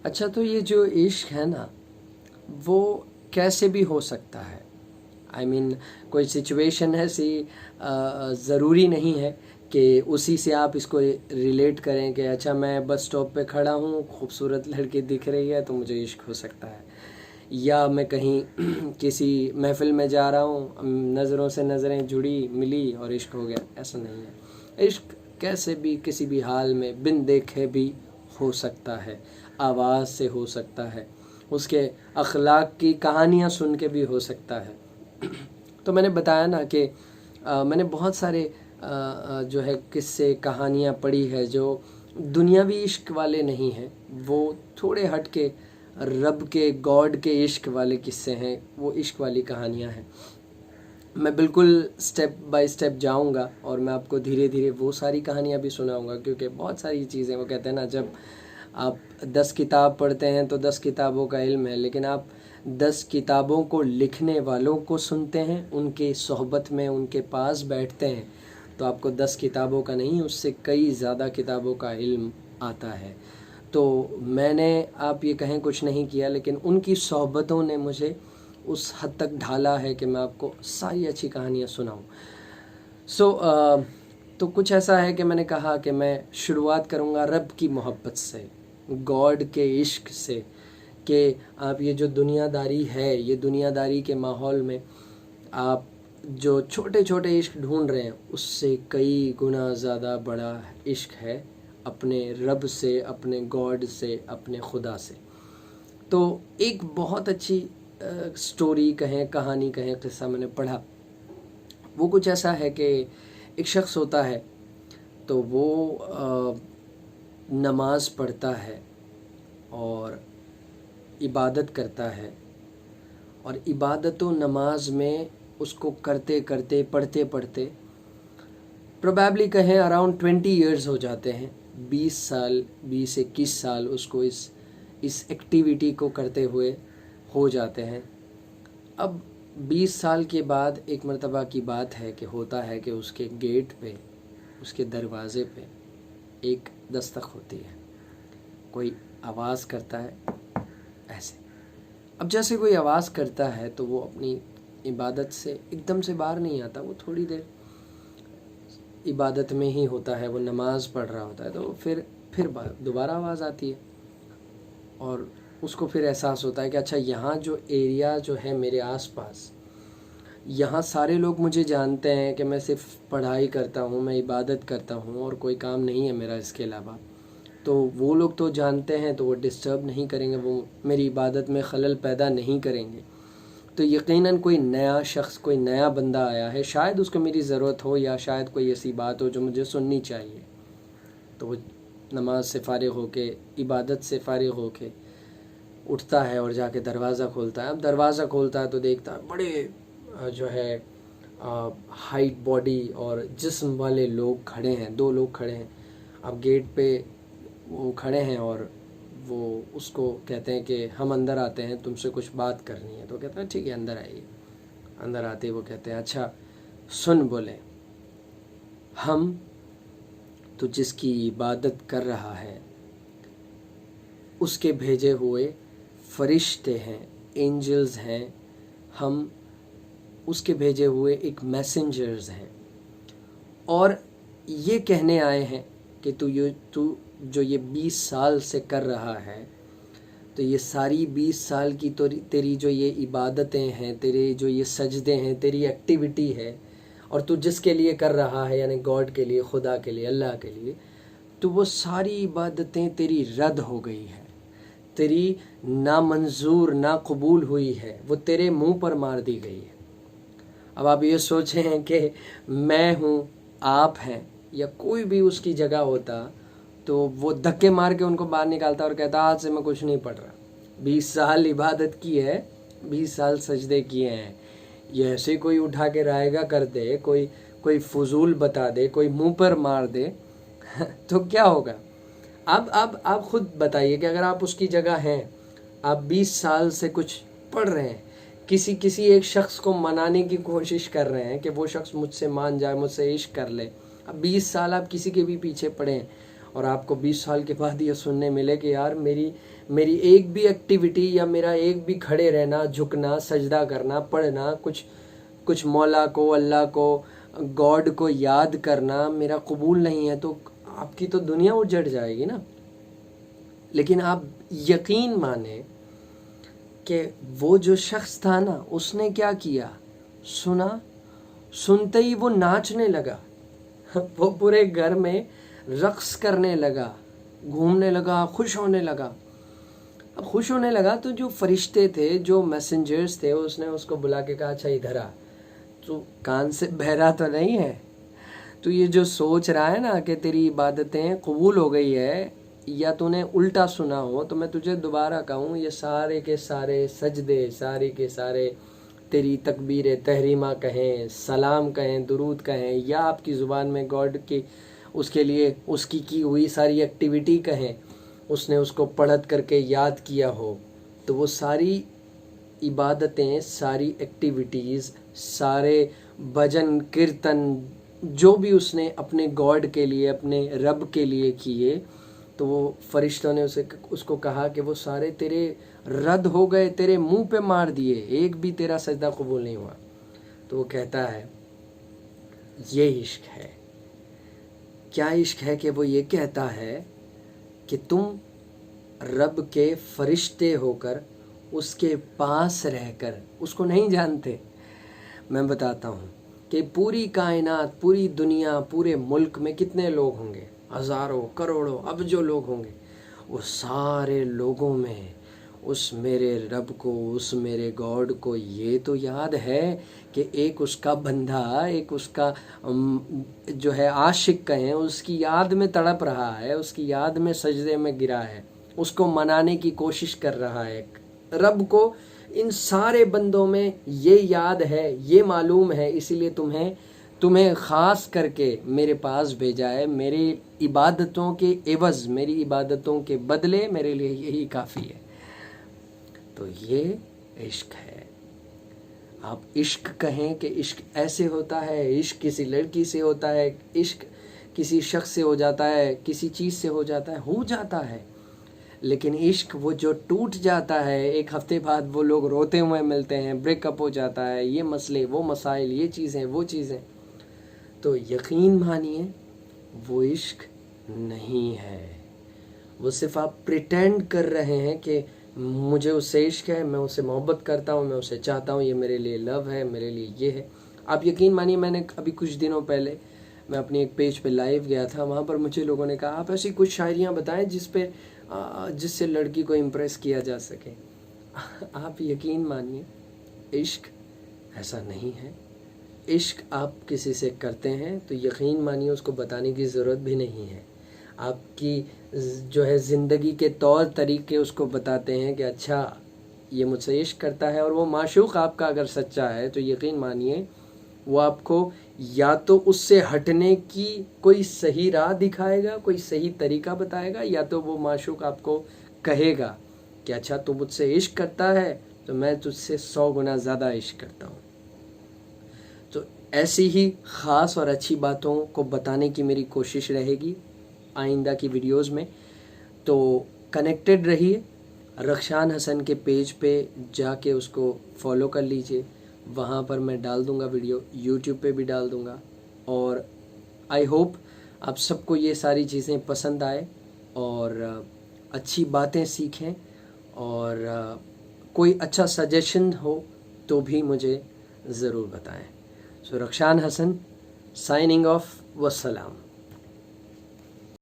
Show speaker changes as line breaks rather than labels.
अच्छा, तो ये जो इश्क है ना, वो कैसे भी हो सकता है। आई मीन कोई सिचुएशन है सी, ज़रूरी नहीं है कि उसी से आप इसको रिलेट करें कि अच्छा मैं बस स्टॉप पे खड़ा हूँ, खूबसूरत लड़की दिख रही है तो मुझे इश्क हो सकता है, या मैं कहीं किसी महफिल में जा रहा हूँ, नज़रों से नज़रें जुड़ी मिली और इश्क हो गया। ऐसा नहीं है। इश्क कैसे भी किसी भी हाल में बिन देखे भी हो सकता है, आवाज़ से हो सकता है, उसके अखलाक की कहानियाँ सुन के भी हो सकता है। तो मैंने बताया ना कि मैंने बहुत सारे जो है किस्से कहानियाँ पढ़ी है जो दुनियावी इश्क वाले नहीं हैं, वो थोड़े हट के रब के, गॉड के इश्क वाले किस्से हैं, वो इश्क वाली कहानियाँ हैं। मैं बिल्कुल स्टेप बाय स्टेप जाऊंगा और मैं आपको धीरे धीरे वो सारी कहानियाँ भी सुनाऊंगा, क्योंकि बहुत सारी चीज़ें, वो कहते हैं ना, जब आप 10 किताब पढ़ते हैं तो 10 किताबों का इल्म है, लेकिन आप 10 किताबों को लिखने वालों को सुनते हैं, उनके सोहबत में उनके पास बैठते हैं, तो आपको 10 किताबों का नहीं, उससे कई ज़्यादा किताबों का इल्म आता है। तो मैंने, आप ये कहें, कुछ नहीं किया, लेकिन उनकी सोहबतों ने मुझे उस हद तक ढाला है कि मैं आपको सारी अच्छी कहानियाँ सुनाऊँ। तो कुछ ऐसा है कि मैंने कहा कि मैं शुरुआत करूँगा रब की मोहब्बत से, गॉड के इश्क से, कि आप ये जो दुनियादारी है, ये दुनियादारी के माहौल में आप जो छोटे छोटे इश्क ढूंढ रहे हैं, उससे कई गुना ज़्यादा बड़ा इश्क है अपने रब से, अपने गॉड से, अपने खुदा से। तो एक बहुत अच्छी स्टोरी कहें, कहानी कहें, किस्सा मैंने पढ़ा। वो कुछ ऐसा है कि एक शख्स होता है, तो वो नमाज पढ़ता है और इबादत करता है, और इबादत व नमाज में उसको करते करते, पढ़ते पढ़ते, प्रोबेबली कहें अराउंड 20 ईयर्स हो जाते हैं। 20 साल, 20-21 साल उसको इस एक्टिविटी को करते हुए हो जाते हैं। अब 20 साल के बाद एक मर्तबा की बात है कि होता है कि उसके गेट पे, उसके दरवाज़े पे एक दस्तक होती है, कोई आवाज़ करता है ऐसे। अब जैसे कोई आवाज़ करता है तो वो अपनी इबादत से एकदम से बाहर नहीं आता, वो थोड़ी देर इबादत में ही होता है, वो नमाज पढ़ रहा होता है, तो फिर दोबारा आवाज़ आती है और उसको फिर एहसास होता है कि अच्छा, यहाँ जो एरिया जो है मेरे आसपास, यहाँ सारे लोग मुझे जानते हैं कि मैं सिर्फ पढ़ाई करता हूँ, मैं इबादत करता हूँ और कोई काम नहीं है मेरा इसके अलावा, तो वो लोग तो जानते हैं, तो वो डिस्टर्ब नहीं करेंगे, वो मेरी इबादत में खलल पैदा नहीं करेंगे। तो यकीनन कोई नया शख्स, कोई नया बंदा आया है, शायद उसको मेरी ज़रूरत हो, या शायद कोई ऐसी बात हो जो मुझे सुननी चाहिए। तो वो नमाज से फ़ारिग होके, इबादत से फ़ारिग होके उठता है और जाके दरवाज़ा खोलता है। अब दरवाज़ा खोलता है तो देखता है बड़े जो है हाइट बॉडी और जिस्म वाले लोग खड़े हैं, 2 लोग खड़े हैं। अब गेट पे वो खड़े हैं और वो उसको कहते हैं कि हम अंदर आते हैं, तुमसे कुछ बात करनी है। तो कहता है ठीक है, अंदर आइए। अंदर आते ही वो कहते हैं अच्छा सुन, बोले, हम तो जिसकी इबादत कर रहा है उसके भेजे हुए फरिश्ते हैं, एंजल्स हैं, हम उसके भेजे हुए एक मैसेंजर्स हैं, और ये कहने आए हैं कि तू जो ये 20 साल से कर रहा है, तो ये सारी 20 साल की तो तेरी जो ये इबादतें हैं, तेरे जो ये सजदे हैं, तेरी एक्टिविटी है, और तू जिसके लिए कर रहा है, यानी गॉड के लिए, खुदा के लिए, अल्लाह के लिए, तो वो सारी इबादतें तेरी रद्द हो गई है, तेरी नामंजूर, ना कबूल हुई है, वो तेरे मुंह पर मार दी गई है। अब आप ये सोचें कि मैं हूँ, आप हैं, या कोई भी उसकी जगह होता, तो वो धक्के मार के उनको बाहर निकालता और कहता आज से मैं कुछ नहीं पढ़ रहा। 20 साल इबादत की है, 20 साल सजदे किए हैं, ये ऐसे कोई उठा के रायगा कर दे, कोई फजूल बता दे, कोई मुंह पर मार दे तो क्या होगा। अब आप खुद बताइए कि अगर आप उसकी जगह हैं, आप 20 साल से कुछ पढ़ रहे हैं, किसी एक शख्स को मनाने की कोशिश कर रहे हैं कि वो शख्स मुझसे मान जाए, मुझसे इश्क कर ले। अब 20 साल आप किसी के भी पीछे पड़े हैं और आपको 20 साल के बाद ये सुनने मिले कि यार मेरी एक भी एक्टिविटी या मेरा एक भी खड़े रहना, झुकना, सजदा करना, पढ़ना, कुछ मौला को, अल्लाह को, गॉड को याद करना मेरा कबूल नहीं है, तो आपकी तो दुनिया उजड़ जाएगी ना। लेकिन आप यकीन माने कि वो जो शख्स था ना, उसने क्या किया, सुनते ही वो नाचने लगा वो पूरे घर में रक्स करने लगा, घूमने लगा, खुश होने लगा। अब खुश होने लगा तो जो फरिश्ते थे, जो मैसेंजर्स थे, उसने उसको बुला के कहा, अच्छा इधर आ, तू कान से बहरा तो नहीं है, तू ये जो सोच रहा है ना कि तेरी इबादतें कबूल हो गई है, या तूने उल्टा सुना हो, तो मैं तुझे दोबारा कहूँ, ये सारे के सारे सजदे, सारे के सारे तेरी तकबीर तहरीमा कहें, सलाम कहें, दुरूद कहें, या आपकी ज़ुबान में गॉड की उसके लिए उसकी की हुई सारी एक्टिविटी कहें, उसने उसको पढ़त करके याद किया हो, तो वो सारी इबादतें, सारी एक्टिविटीज़, सारे भजन कीर्तन जो भी उसने अपने गॉड के लिए, अपने रब के लिए किए, तो वो फरिश्तों ने उसको कहा कि वो सारे तेरे रद्द हो गए, तेरे मुंह पे मार दिए, एक भी तेरा सजदा कबूल नहीं हुआ। तो वो कहता है ये इश्क है। क्या इश्क है कि वो ये कहता है कि तुम रब के फरिश्ते होकर, उसके पास रहकर उसको नहीं जानते। मैं बताता हूँ कि पूरी कायनात, पूरी दुनिया, पूरे मुल्क में कितने लोग होंगे, हज़ारों, करोड़ों, अब जो लोग होंगे, वो सारे लोगों में उस मेरे रब को, उस मेरे गॉड को ये तो याद है कि एक उसका बंदा, एक उसका जो है आशिक कहें, उसकी याद में तड़प रहा है, उसकी याद में सजदे में गिरा है, उसको मनाने की कोशिश कर रहा है। रब को इन सारे बंदों में ये याद है, ये मालूम है, इसीलिए तुम्हें ख़ास करके मेरे पास भेजा है। मेरी इबादतों के एवज़, मेरी इबादतों के बदले मेरे लिए यही काफ़ी है। तो ये इश्क है। आप इश्क कहें कि इश्क ऐसे होता है, इश्क किसी लड़की से होता है, इश्क किसी शख्स से हो जाता है, किसी चीज़ से हो जाता है। लेकिन इश्क वो जो टूट जाता है, एक हफ्ते बाद वो लोग रोते हुए मिलते हैं, ब्रेकअप हो जाता है, ये मसले, वो मसाइल, ये चीज़ें, वो चीज़ें, तो यकीन मानिए वो इश्क नहीं है। वो सिर्फ आप प्रिटेंड कर रहे हैं कि मुझे उससे इश्क है, मैं उससे मोहब्बत करता हूँ, मैं उसे चाहता हूँ, ये मेरे लिए लव है, मेरे लिए ये है। आप यकीन मानिए, मैंने अभी कुछ दिनों पहले मैं अपनी एक पेज पे लाइव गया था, वहाँ पर मुझे लोगों ने कहा आप ऐसी कुछ शायरियाँ बताएं जिससे लड़की को इम्प्रेस किया जा सके। आप यकीन मानिए, इश्क ऐसा नहीं है। इश्क आप किसी से करते हैं तो यकीन मानिए उसको बताने की ज़रूरत भी नहीं है। आपकी जो है ज़िंदगी के तौर तरीके उसको बताते हैं कि अच्छा ये मुझसे इश्क करता है। और वो माशूक़ आपका अगर सच्चा है तो यकीन मानिए वो आपको या तो उससे हटने की कोई सही राह दिखाएगा, कोई सही तरीका बताएगा, या तो वो माशूक़ आपको कहेगा कि अच्छा तू मुझसे इश्क करता है तो मैं तुझसे 100 गुना ज़्यादा इश्क करता हूँ। तो ऐसी ही ख़ास और अच्छी बातों को बताने की मेरी कोशिश रहेगी आइंदा की वीडियोस में। तो कनेक्टेड रहिए। रक्षान हसन के पेज पे जाके उसको फॉलो कर लीजिए, वहाँ पर मैं डाल दूँगा वीडियो, यूट्यूब पे भी डाल दूँगा। और आई होप आप सबको ये सारी चीज़ें पसंद आए और अच्छी बातें सीखें, और कोई अच्छा सजेशन हो तो भी मुझे ज़रूर बताएं। सो रक्षान हसन साइनिंग ऑफ, वस्सलाम।